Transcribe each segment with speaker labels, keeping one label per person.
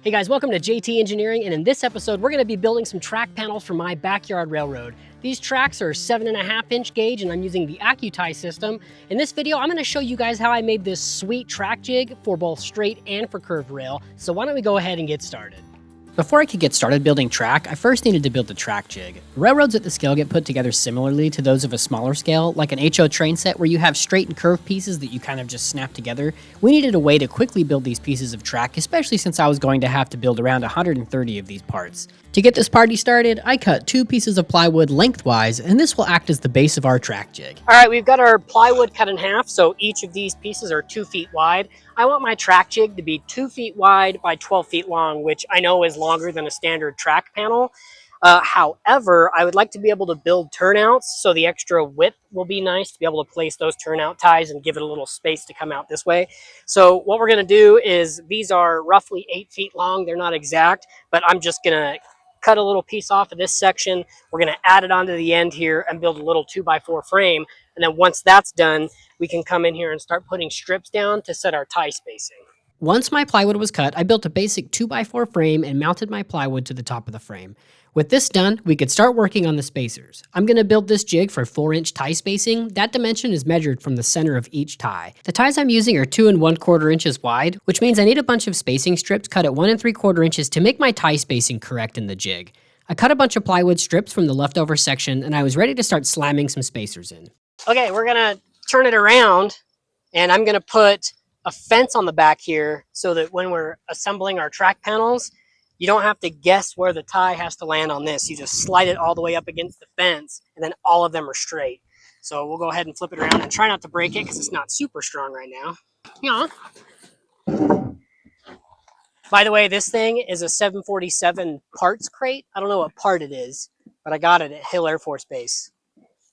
Speaker 1: Hey guys, welcome to J.T.Engineering, and in this episode, we're going to be building some track panels for my backyard railroad. These tracks are 7.5-inch gauge, and I'm using the AccuTie system. In this video, I'm going to show you guys how I made this sweet track jig for both straight and for curved rail. So why don't we go ahead and get started? Before I could get started building track, I first needed to build the track jig. Railroads at the scale get put together similarly to those of a smaller scale, like an HO train set where you have straight and curved pieces that you kind of just snap together. We needed a way to quickly build these pieces of track, especially since I was going to have to build around 130 of these parts. To get this party started, I cut 2 pieces of plywood lengthwise, and this will act as the base of our track jig. All right, we've got our plywood cut in half, so each of these pieces are 2 feet wide. I want my track jig to be 2 feet wide by 12 feet long, which I know is longer than a standard track panel. However, I would like to be able to build turnouts, so the extra width will be nice to be able to place those turnout ties and give it a little space to come out this way. So what we're going to do is, these are roughly 8 feet long. They're not exact, but I'm just going to cut a little piece off of this section. We're going to add it onto the end here and build a little 2x4 frame. And then once that's done, we can come in here and start putting strips down to set our tie spacing. Once my plywood was cut, I built a basic 2x4 frame and mounted my plywood to the top of the frame. With this done, we could start working on the spacers. I'm going to build this jig for 4-inch tie spacing. That dimension is measured from the center of each tie. The ties I'm using are 2 1/4 inches wide, which means I need a bunch of spacing strips cut at 1 3/4 inches to make my tie spacing correct in the jig. I cut a bunch of plywood strips from the leftover section, and I was ready to start slamming some spacers in. Okay, we're going to turn it around, and I'm going to put a fence on the back here so that when we're assembling our track panels, you don't have to guess where the tie has to land on this. You just slide it all the way up against the fence, and then all of them are straight. So we'll go ahead and flip it around and try not to break it because it's not super strong right now. Yeah. By the way, this thing is a 747 parts crate. I don't know what part it is, but I got it at Hill Air Force Base,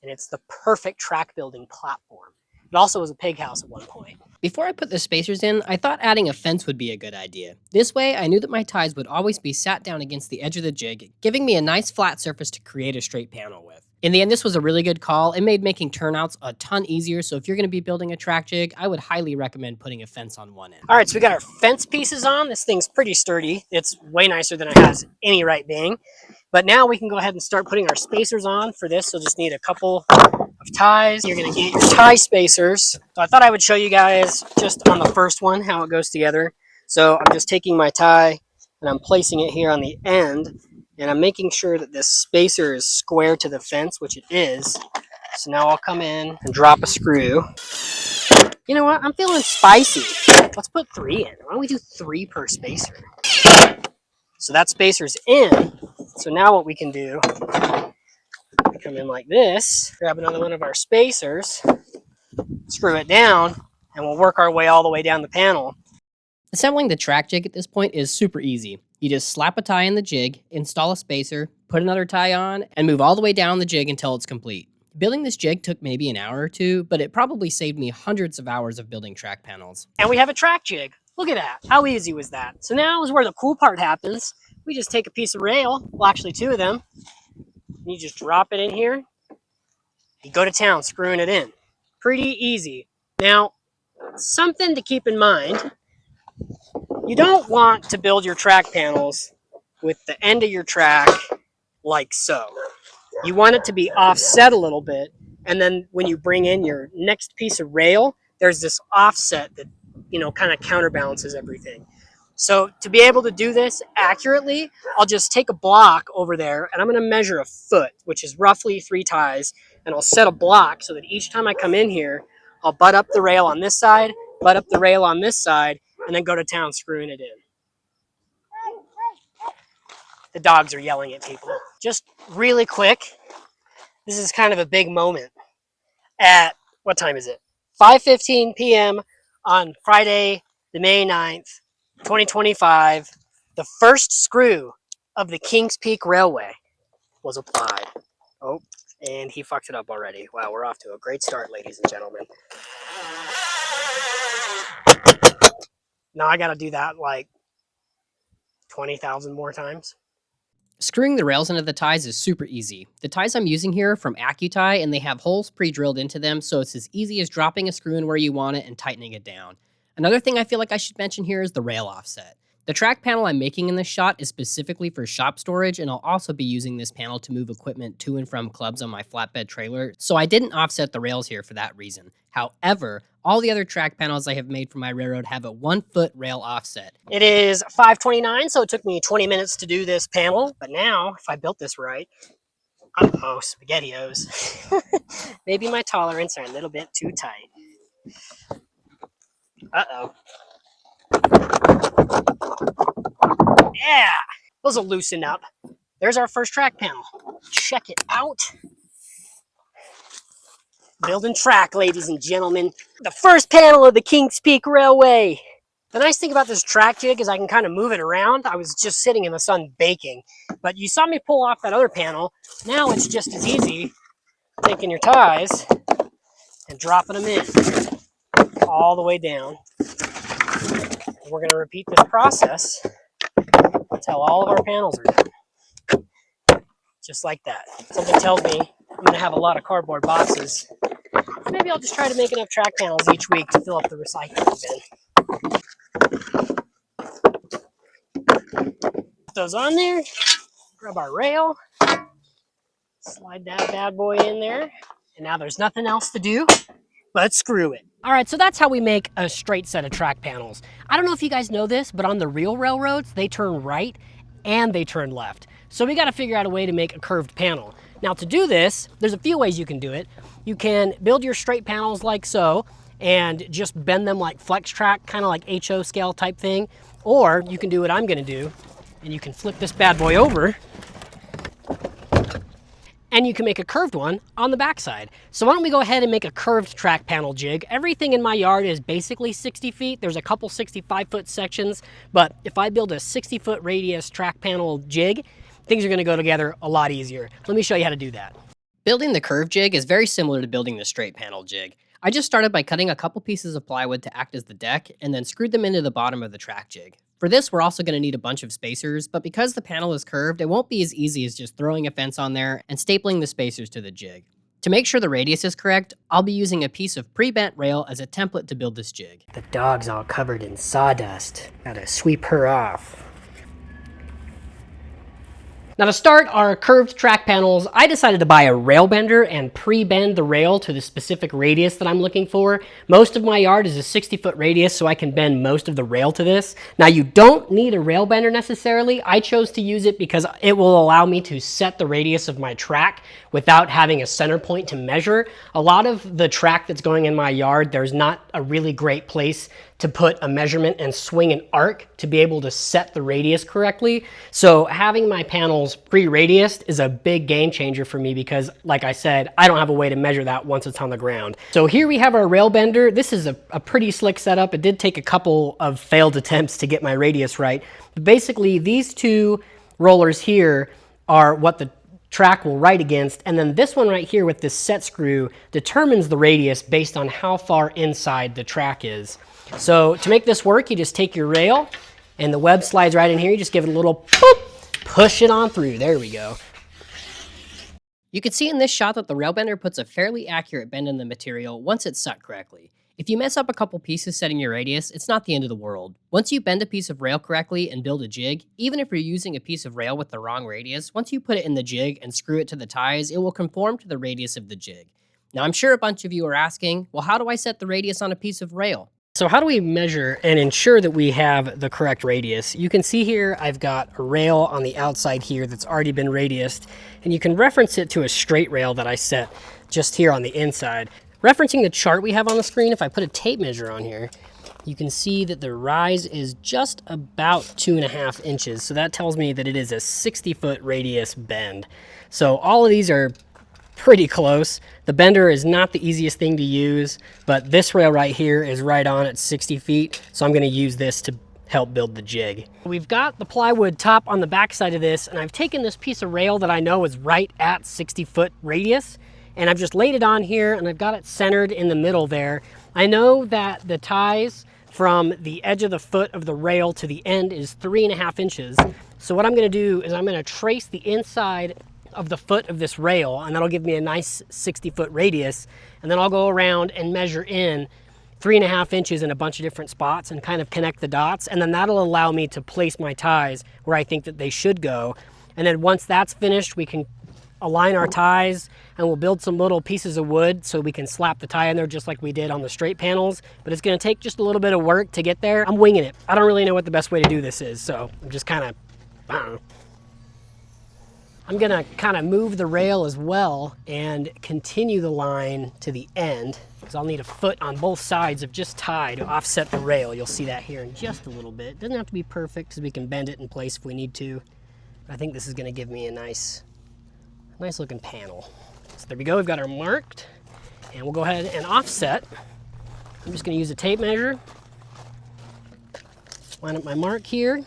Speaker 1: and it's the perfect track building platform. It also was a pig house at one point. Before I put the spacers in, I thought adding a fence would be a good idea. This way, I knew that my ties would always be sat down against the edge of the jig, giving me a nice flat surface to create a straight panel with. In the end, this was a really good call. It made making turnouts a ton easier, so if you're going to be building a track jig, I would highly recommend putting a fence on one end. All right, so we got our fence pieces on. This thing's pretty sturdy. It's way nicer than it has any right being. But now we can go ahead and start putting our spacers on. For this, you'll just need a couple of ties. You're going to get your tie spacers. So I thought I would show you guys just on the first one how it goes together. So I'm just taking my tie and I'm placing it here on the end, and I'm making sure that this spacer is square to the fence, which it is. So now I'll come in and drop a screw. You know what? I'm feeling spicy. Let's put 3 in. Why don't we do 3 per spacer? So that spacer's in. So now what we can do, we come in like this, grab another one of our spacers, screw it down, and we'll work our way all the way down the panel. Assembling the track jig at this point is super easy. You just slap a tie in the jig, install a spacer, put another tie on, and move all the way down the jig until it's complete. Building this jig took maybe an hour or 2, but it probably saved me hundreds of hours of building track panels. And we have a track jig. Look at that. How easy was that? So now is where the cool part happens. We just take a piece of rail, well actually 2 of them, and you just drop it in here. You go to town screwing it in. Pretty easy. Now, something to keep in mind, you don't want to build your track panels with the end of your track like so. You want it to be offset a little bit, and then when you bring in your next piece of rail, there's this offset that, you know, kind of counterbalances everything. So to be able to do this accurately, I'll just take a block over there and I'm going to measure a foot, which is roughly 3 ties, and I'll set a block so that each time I come in here, I'll butt up the rail on this side, butt up the rail on this side, and then go to town screwing it in. The dogs are yelling at people. Just really quick, this is kind of a big moment. At, what time is it? 5:15 p.m. on Friday, the May 9th, 2025, the first screw of the Kings Peak Railway was applied. Oh, and he fucked it up already. Wow, we're off to a great start, ladies and gentlemen. Now I gotta do that like 20,000 more times. Screwing the rails into the ties is super easy. The ties I'm using here are from AccuTie, and they have holes pre-drilled into them, so it's as easy as dropping a screw in where you want it and tightening it down. Another thing I feel like I should mention here is the rail offset.
Speaker 2: The track panel I'm making in this shot is specifically for shop storage, and I'll also be using this panel to move equipment to and from clubs on my flatbed trailer, so I didn't offset the rails here for that reason. However, all the other track panels I have made for my railroad have a 1-foot rail offset.
Speaker 1: It is 5:29, so it took me 20 minutes to do this panel, but now, if I built this right, uh-oh, SpaghettiOs. Maybe my tolerance are a little bit too tight. Uh-oh. Yeah, those will loosen up. There's our first track panel. Check it out. Building track, ladies and gentlemen. The first panel of the Kings Peak Railway. The nice thing about this track jig is I can kind of move it around. I was just sitting in the sun baking, but you saw me pull off that other panel. Now it's just as easy taking your ties and dropping them in all the way down. We're going to repeat this process until all of our panels are done. Just like that. Something tells me I'm going to have a lot of cardboard boxes. Maybe I'll just try to make enough track panels each week to fill up the recycling bin. Put those on there. Grab our rail. Slide that bad boy in there. And now there's nothing else to do but screw it. All right, so that's how we make a straight set of track panels. I don't know if you guys know this, but on the real railroads, they turn right and they turn left. So we got to figure out a way to make a curved panel. Now to do this, there's a few ways you can do it. You can build your straight panels like so and just bend them like flex track, kind of like HO scale type thing. Or you can do what I'm gonna do, and you can flip this bad boy over and you can make a curved one on the backside. So why don't we go ahead and make a curved track panel jig. Everything in my yard is basically 60 feet. There's a couple 65-foot sections, but if I build a 60-foot radius track panel jig, things are gonna go together a lot easier. Let me show you how to do that.
Speaker 2: Building the curved jig is very similar to building the straight panel jig. I just started by cutting a couple pieces of plywood to act as the deck, and then screwed them into the bottom of the track jig. For this, we're also going to need a bunch of spacers, but because the panel is curved, it won't be as easy as just throwing a fence on there and stapling the spacers to the jig. To make sure the radius is correct, I'll be using a piece of pre-bent rail as a template to build this jig.
Speaker 1: The dog's all covered in sawdust. Gotta sweep her off. Now to start our curved track panels, I decided to buy a rail bender and pre-bend the rail to the specific radius that I'm looking for. Most of my yard is a 60-foot radius, so I can bend most of the rail to this. Now you don't need a rail bender necessarily. I chose to use it because it will allow me to set the radius of my track without having a center point to measure. A lot of the track that's going in my yard, there's not a really great place to put a measurement and swing an arc to be able to set the radius correctly. So having my panels pre-radiused is a big game changer for me because, like I said, I don't have a way to measure that once it's on the ground. So here we have our rail bender. This is a pretty slick setup. It did take a couple of failed attempts to get my radius right. But basically, these two rollers here are what the track will write against, and then this one right here with this set screw determines the radius based on how far inside the track is. So to make this work, you just take your rail and the web slides right in here. You just give it a little boop, push it on through. There we go.
Speaker 2: You can see in this shot that the rail bender puts a fairly accurate bend in the material once it's set correctly. If you mess up a couple pieces setting your radius, it's not the end of the world. Once you bend a piece of rail correctly and build a jig, even if you're using a piece of rail with the wrong radius, once you put it in the jig and screw it to the ties, it will conform to the radius of the jig. Now I'm sure a bunch of you are asking, well, how do I set the radius on a piece of rail?
Speaker 1: So how do we measure and ensure that we have the correct radius? You can see here I've got a rail on the outside here that's already been radiused, and you can reference it to a straight rail that I set just here on the inside. Referencing the chart we have on the screen, if I put a tape measure on here, you can see that the rise is just about 2.5 inches. So that tells me that it is a 60-foot radius bend. So all of these are pretty close. The bender is not the easiest thing to use, but this rail right here is right on at 60 feet. So I'm gonna use this to help build the jig. We've got the plywood top on the back side of this, and I've taken this piece of rail that I know is right at 60-foot radius, and I've just laid it on here, and I've got it centered in the middle there. I know that the ties from the edge of the foot of the rail to the end is 3.5 inches. So what I'm gonna do is I'm gonna trace the inside of the foot of this rail, and that'll give me a nice 60-foot radius, and then I'll go around and measure in 3.5 inches in a bunch of different spots and kind of connect the dots. And then that'll allow me to place my ties where I think that they should go. And then once that's finished, we can align our ties, and we'll build some little pieces of wood so we can slap the tie in there just like we did on the straight panels. But it's gonna take just a little bit of work to get there. I'm winging it. I don't really know what the best way to do this is, so I'm just kind of, I don't know. I'm gonna kind of move the rail as well and continue the line to the end, because I'll need a foot on both sides of just tie to offset the rail. You'll see that here in just a little bit. It doesn't have to be perfect because we can bend it in place if we need to. But I think this is gonna give me a nice looking panel. So there we go, we've got our marked, and we'll go ahead and offset. I'm just gonna use a tape measure, line up my mark here,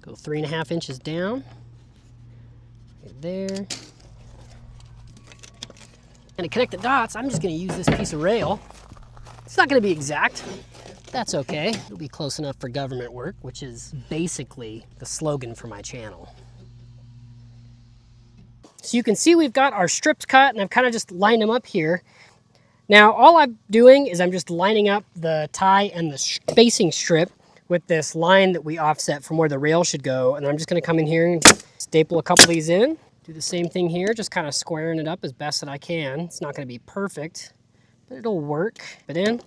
Speaker 1: go 3.5 inches down, right there. And to connect the dots, I'm just gonna use this piece of rail. It's not gonna be exact, but that's okay. It'll be close enough for government work, which is basically the slogan for my channel. So you can see we've got our strips cut, and I've kind of just lined them up here. Now all I'm doing is I'm just lining up the tie and the spacing strip with this line that we offset from where the rail should go. And I'm just gonna come in here and staple a couple of these in. Do the same thing here, just kind of squaring it up as best that I can. It's not gonna be perfect, but it'll work. Put in.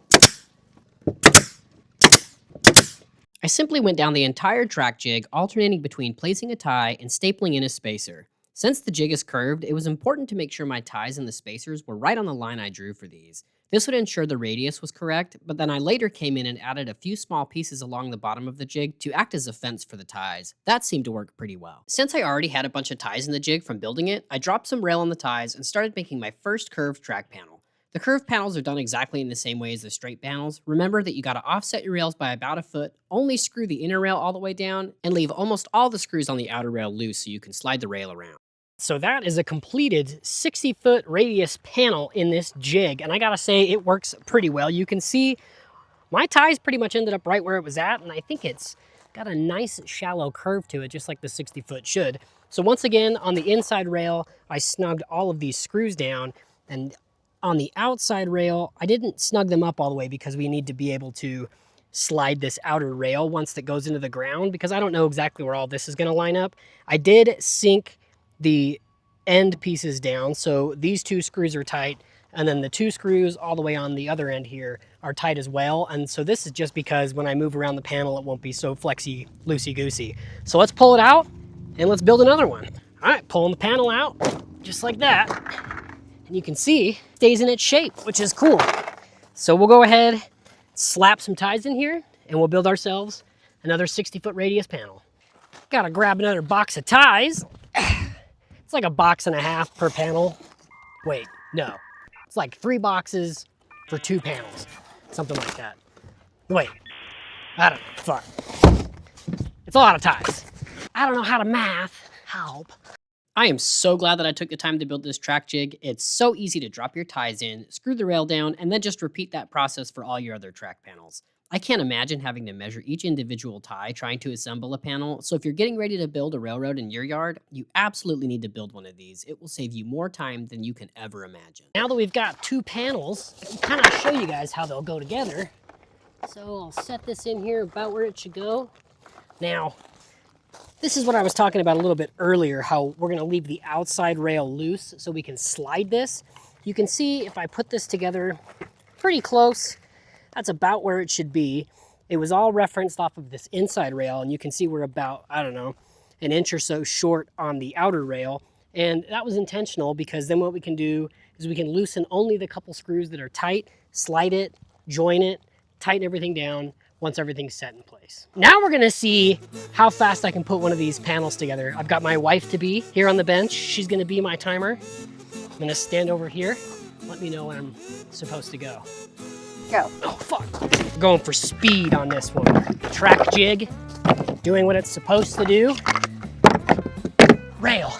Speaker 2: I simply went down the entire track jig, alternating between placing a tie and stapling in a spacer. Since the jig is curved, it was important to make sure my ties and the spacers were right on the line I drew for these. This would ensure the radius was correct, but then I later came in and added a few small pieces along the bottom of the jig to act as a fence for the ties. That seemed to work pretty well. Since I already had a bunch of ties in the jig from building it, I dropped some rail on the ties and started making my first curved track panel. The curved panels are done exactly in the same way as the straight panels. Remember that you gotta offset your rails by about a foot, only screw the inner rail all the way down, and leave almost all the screws on the outer rail loose so you can slide the rail around.
Speaker 1: So that is a completed 60-foot radius panel in this jig, and I gotta say it works pretty well. You can see my ties pretty much ended up right where it was at, and I think it's got a nice shallow curve to it, just like the 60-foot should. So once again, on the inside rail, I snugged all of these screws down, and on the outside rail, I didn't snug them up all the way because we need to be able to slide this outer rail once that goes into the ground, because I don't know exactly where all this is gonna line up. I did sink the end pieces down, so these two screws are tight, and then the two screws all the way on the other end here are tight as well. And so this is just because when I move around the panel, it won't be so flexy, loosey-goosey. So let's pull it out and let's build another one. All right, pulling the panel out just like that, and you can see it stays in its shape, which is cool. So we'll go ahead, slap some ties in here, and we'll build ourselves another 60-foot radius panel. Gotta grab another box of ties. It's like a box and a half per panel. Wait, no. It's like 3 boxes for 2 panels. Something like that. Wait, I don't know, fuck. It's a lot of ties. I don't know how to math. Help.
Speaker 2: I am so glad that I took the time to build this track jig. It's so easy to drop your ties in, screw the rail down, and then just repeat that process for all your other track panels. I can't imagine having to measure each individual tie trying to assemble a panel, so if you're getting ready to build a railroad in your yard, you absolutely need to build one of these. It will save you more time than you can ever imagine.
Speaker 1: Now that we've got 2 panels, I can kind of show you guys how they'll go together. So I'll set this in here about where it should go. Now, this is what I was talking about a little bit earlier, how we're gonna leave the outside rail loose so we can slide this. You can see if I put this together pretty close, that's about where it should be. It was all referenced off of this inside rail, and you can see we're about, I don't know, an inch or so short on the outer rail. And that was intentional, because then what we can do is we can loosen only the couple screws that are tight, slide it, join it, tighten everything down once everything's set in place. Now we're gonna see how fast I can put one of these panels together. I've got my wife-to-be here on the bench. She's gonna be my timer. I'm gonna stand over here. Let me know when I'm supposed to go.
Speaker 3: Go.
Speaker 1: Oh, fuck. We're going for speed on this one. Track jig, doing what it's supposed to do. Rail.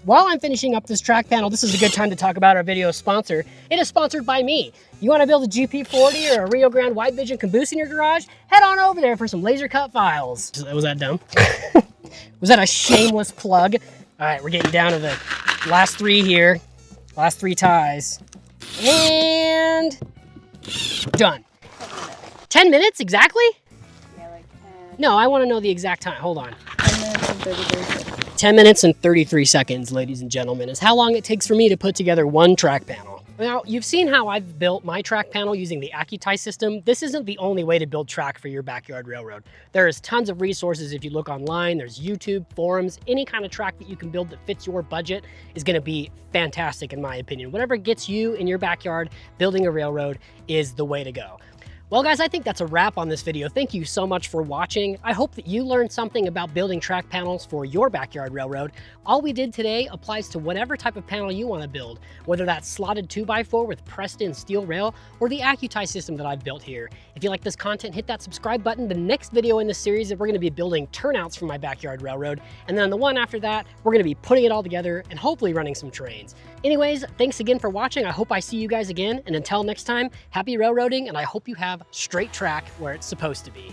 Speaker 1: While I'm finishing up this track panel, this is a good time to talk about our video sponsor. It is sponsored by me. You want to build a GP40 or a Rio Grande Wide Vision caboose in your garage? Head on over there for some laser cut files. Was that dumb? Was that a shameless plug? All right, we're getting down to the last 3 here. Last 3 ties. And done. 10 minutes exactly?
Speaker 3: Yeah, like 10.
Speaker 1: No, I want to know the exact time. Hold on.
Speaker 3: 10 minutes and 33 seconds.
Speaker 1: 10 minutes and 33 seconds, ladies and gentlemen, is how long it takes for me to put together one track panel. Now, you've seen how I've built my track panel using the AccuTie system. This isn't the only way to build track for your backyard railroad. There is tons of resources if you look online. There's YouTube, forums, any kind of track that you can build that fits your budget is gonna be fantastic in my opinion. Whatever gets you in your backyard, building a railroad is the way to go. Well guys, I think that's a wrap on this video. Thank you so much for watching. I hope that you learned something about building track panels for your backyard railroad. All we did today applies to whatever type of panel you want to build, whether that's slotted 2x4 with pressed in steel rail or the AccuTie system that I've built here. If you like this content, hit that subscribe button. The next video in this series, we're going to be building turnouts for my backyard railroad. And then the one after that, we're going to be putting it all together and hopefully running some trains. Anyways, thanks again for watching. I hope I see you guys again. And until next time, happy railroading, and I hope you have straight track where it's supposed to be.